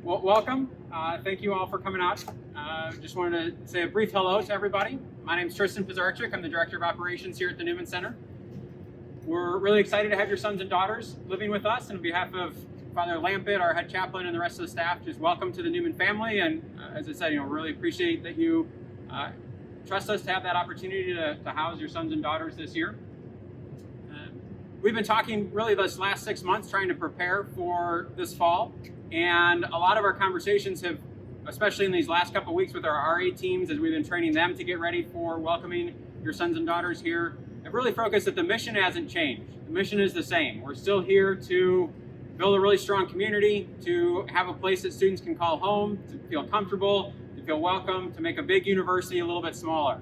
Well, welcome. Thank you all for coming out. Just wanted to say a brief hello to everybody. My name is Tristan Pizarchik. I'm the Director of Operations here at the Newman Center. We're really excited to have your sons and daughters living with us. And on behalf of Father Lampett, our head chaplain, and the rest of the staff, just welcome to the Newman family. And as I said, really appreciate that you trust us to have that opportunity to house your sons and daughters this year. We've been talking really this last 6 months trying to prepare for this fall, and a lot of our conversations have, especially in these last couple of weeks with our RA teams as we've been training them to get ready for welcoming your sons and daughters here, have really focused that the mission hasn't changed. The mission is the same. We're still here to build a really strong community, to have a place that students can call home, to feel comfortable, to feel welcome, to make a big university a little bit smaller.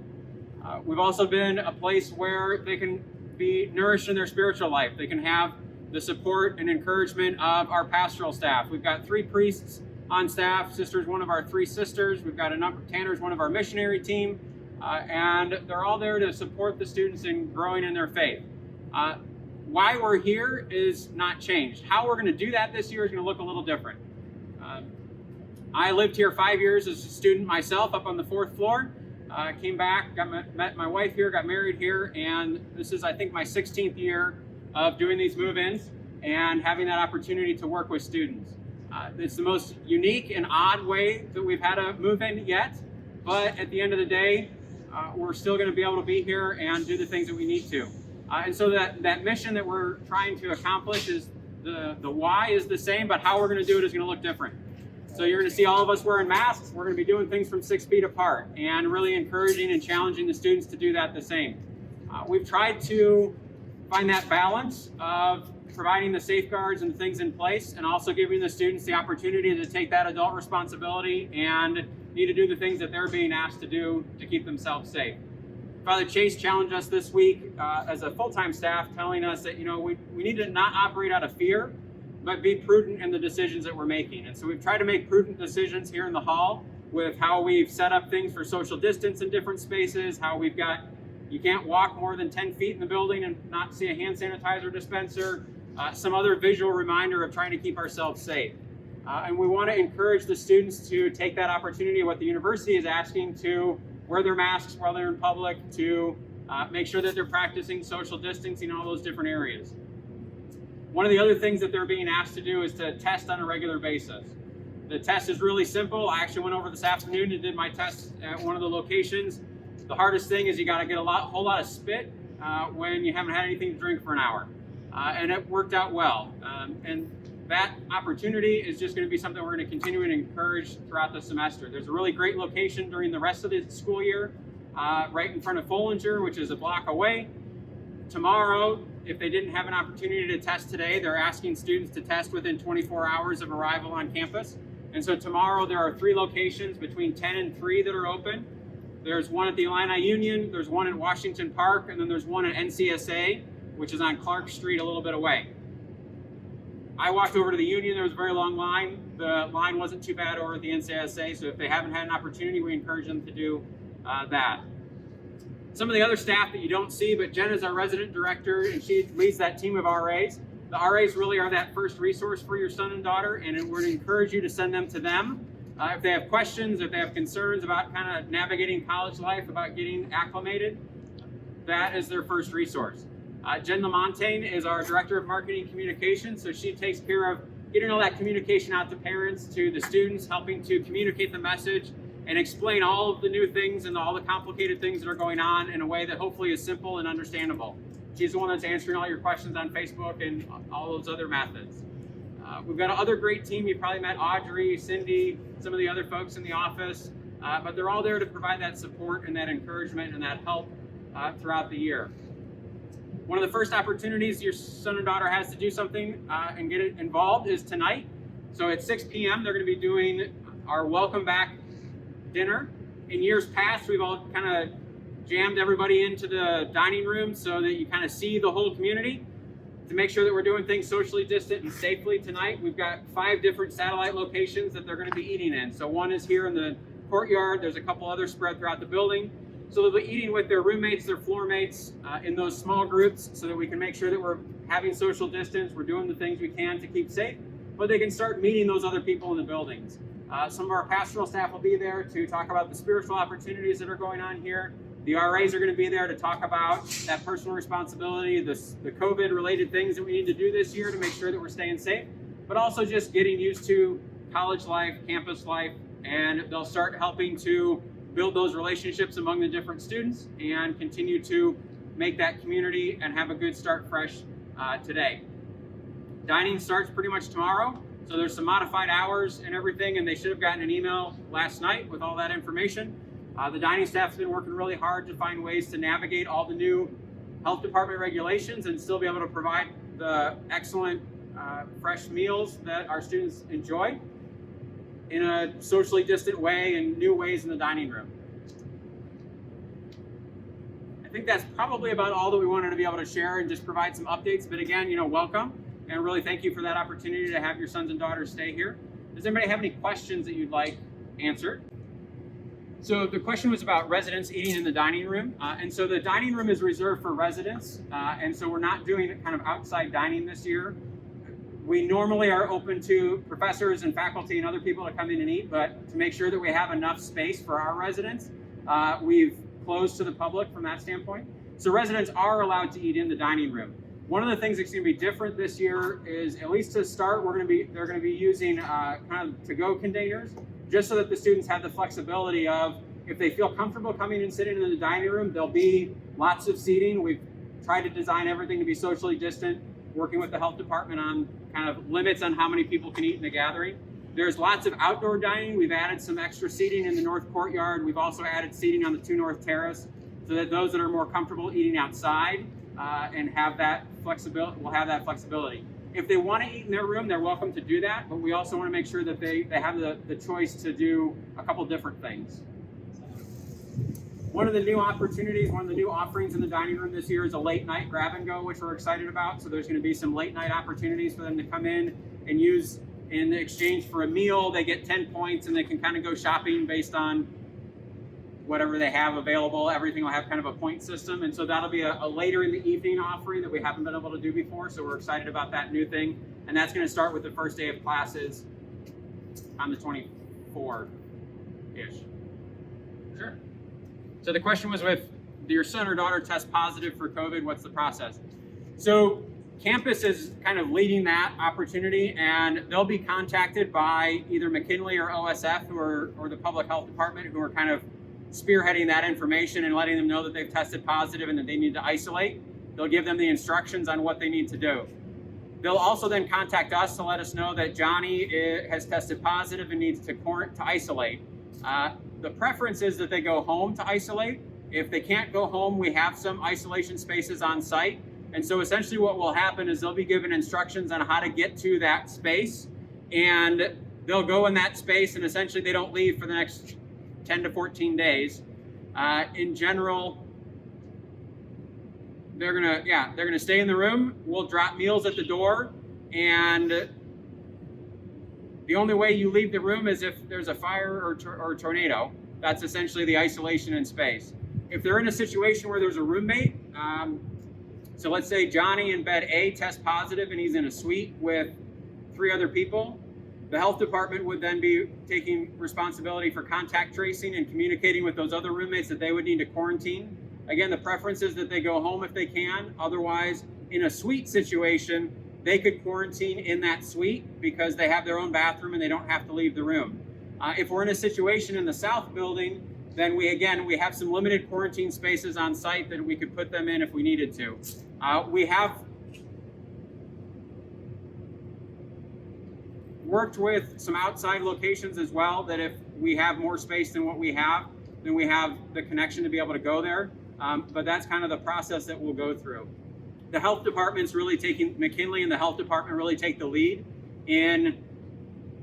We've also been a place where they can be nourished in their spiritual life. They can have the support and encouragement of our pastoral staff. We've got 3 priests on staff. Sister's one of our 3 sisters. We've got a number. Tanner's one of our missionary team, and they're all there to support the students in growing in their faith. Why we're here is not changed. How we're going to do that this year is going to look a little different. I lived here 5 years as a student myself, up on the 4th floor. Came back, met my wife here, got married here, and this is, I think, my 16th year of doing these move-ins and having that opportunity to work with students. It's the most unique and odd way that we've had a move-in yet, but at the end of the day, we're still going to be able to be here and do the things that we need to. And so that mission that we're trying to accomplish is the why is the same, but how we're going to do it is going to look different. So you're going to see all of us wearing masks. We're going to be doing things from 6 feet apart and really encouraging and challenging the students to do that the same. We've tried to find that balance of providing the safeguards and things in place and also giving the students the opportunity to take that adult responsibility and need to do the things that they're being asked to do to keep themselves safe. Father Chase challenged us this week as a full-time staff, telling us that we need to not operate out of fear, but be prudent in the decisions that we're making. And so we've tried to make prudent decisions here in the hall with how we've set up things for social distance in different spaces, how we've got, you can't walk more than 10 feet in the building and not see a hand sanitizer dispenser, some other visual reminder of trying to keep ourselves safe. And we want to encourage the students to take that opportunity, what the university is asking, to wear their masks while they're in public, to make sure that they're practicing social distancing, all those different areas. One of the other things that they're being asked to do is to test on a regular basis. The test is really simple. I actually went over this afternoon and did my test at one of the locations. The hardest thing is you got to get a whole lot of spit when you haven't had anything to drink for an hour. And it worked out well. And that opportunity is just going to be something we're going to continue and encourage throughout the semester. There's a really great location during the rest of the school year, right in front of Follinger, which is a block away. Tomorrow, if they didn't have an opportunity to test today, they're asking students to test within 24 hours of arrival on campus. And so tomorrow there are 3 locations between 10 and 3 that are open. There's one at the Illini Union, there's one at Washington Park, and then there's one at NCSA, which is on Clark Street a little bit away. I walked over to the Union, there was a very long line. The line wasn't too bad over at the NCSA, so if they haven't had an opportunity, we encourage them to do that. Some of the other staff that you don't see, but Jen is our resident director and she leads that team of RAs. The RAs really are that first resource for your son and daughter, and we're going to encourage you to send them to them. If they have questions, if they have concerns about kind of navigating college life, about getting acclimated, that is their first resource. Jen Lamontagne is our director of marketing communications, so she takes care of getting all that communication out to parents, to the students, helping to communicate the message and explain all of the new things and all the complicated things that are going on in a way that hopefully is simple and understandable. She's the one that's answering all your questions on Facebook and all those other methods. We've got another great team. You probably met Audrey, Cindy, some of the other folks in the office, but they're all there to provide that support and that encouragement and that help throughout the year. One of the first opportunities your son or daughter has to do something and get involved is tonight. So at 6 p.m. they're going to be doing our welcome back dinner. In years past, we've all kind of jammed everybody into the dining room so that you kind of see the whole community. To make sure that we're doing things socially distant and safely tonight, we've got 5 different satellite locations that they're going to be eating in. So one is here in the courtyard. There's a couple others spread throughout the building. So they'll be eating with their roommates, their floor mates in those small groups so that we can make sure that we're having social distance, we're doing the things we can to keep safe, but they can start meeting those other people in the buildings. Some of our pastoral staff will be there to talk about the spiritual opportunities that are going on here. The RAs are going to be there to talk about that personal responsibility, the COVID-related things that we need to do this year to make sure that we're staying safe, but also just getting used to college life, campus life, and they'll start helping to build those relationships among the different students and continue to make that community and have a good start fresh today. Dining starts pretty much tomorrow, so there's some modified hours and everything, and they should have gotten an email last night with all that information. The dining staff's been working really hard to find ways to navigate all the new health department regulations and still be able to provide the excellent fresh meals that our students enjoy in a socially distant way and new ways in the dining room. I think that's probably about all that we wanted to be able to share and just provide some updates. But again, welcome, and really thank you for that opportunity to have your sons and daughters stay here. Does anybody have any questions that you'd like answered? So the question was about residents eating in the dining room. And so the dining room is reserved for residents. And so we're not doing kind of outside dining this year. We normally are open to professors and faculty and other people to come in and eat, but to make sure that we have enough space for our residents, we've closed to the public from that standpoint. So residents are allowed to eat in the dining room. One of the things that's going to be different this year is, at least to start, they're going to be using kind of to-go containers, just so that the students have the flexibility of, if they feel comfortable coming and sitting in the dining room, there'll be lots of seating. We've tried to design everything to be socially distant, working with the health department on kind of limits on how many people can eat in a gathering. There's lots of outdoor dining. We've added some extra seating in the north courtyard. We've also added seating on the 2 North Terrace, so that those that are more comfortable eating outside and have that flexibility will have that flexibility. If they want to eat in their room, they're welcome to do that, but we also want to make sure that they have the choice to do a couple different things. One of the new opportunities, one of the new offerings in the dining room this year is a late night grab and go, which we're excited about. So there's going to be some late night opportunities for them to come in and use in exchange for a meal. They get 10 points and they can kind of go shopping based on whatever they have available. Everything will have kind of a point system. And so that'll be a later in the evening offering that we haven't been able to do before. So we're excited about that new thing. And that's going to start with the first day of classes on the 24th-ish. Sure. So the question was, if your son or daughter tests positive for COVID, what's the process? So campus is kind of leading that opportunity, and they'll be contacted by either McKinley or OSF or the public health department, who are kind of spearheading that information and letting them know that they've tested positive and that they need to isolate. They'll give them the instructions on what they need to do. They'll also then contact us to let us know that Johnny has tested positive and needs to isolate. The preference is that they go home to isolate. If they can't go home, we have some isolation spaces on site. And so essentially what will happen is they'll be given instructions on how to get to that space, and they'll go in that space, and essentially they don't leave for the next 10 to 14 days. In general, they're gonna stay in the room. We'll drop meals at the door, and the only way you leave the room is if there's a fire or tornado. That's essentially the isolation in space. If they're in a situation where there's a roommate, so let's say Johnny in bed A tests positive and he's in a suite with 3 other people, the health department would then be taking responsibility for contact tracing and communicating with those other roommates that they would need to quarantine. Again, the preference is that they go home if they can. Otherwise, in a suite situation, they could quarantine in that suite because they have their own bathroom and they don't have to leave the room. If we're in a situation in the south building, then we have some limited quarantine spaces on site that we could put them in if we needed to. We have worked with some outside locations as well, that if we have more space than what we have, then we have the connection to be able to go there. But that's kind of the process that we'll go through. The health department's really McKinley and the health department really take the lead in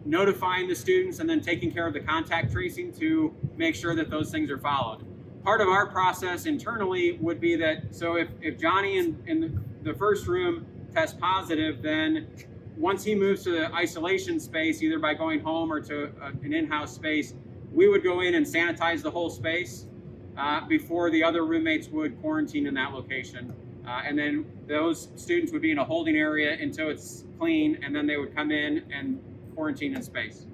notifying the students and then taking care of the contact tracing to make sure that those things are followed. Part of our process internally would be that, so if Johnny in the first room tests positive, then once he moves to the isolation space, either by going home or to an in-house space, we would go in and sanitize the whole space before the other roommates would quarantine in that location. And then those students would be in a holding area until it's clean, and then they would come in and quarantine in space.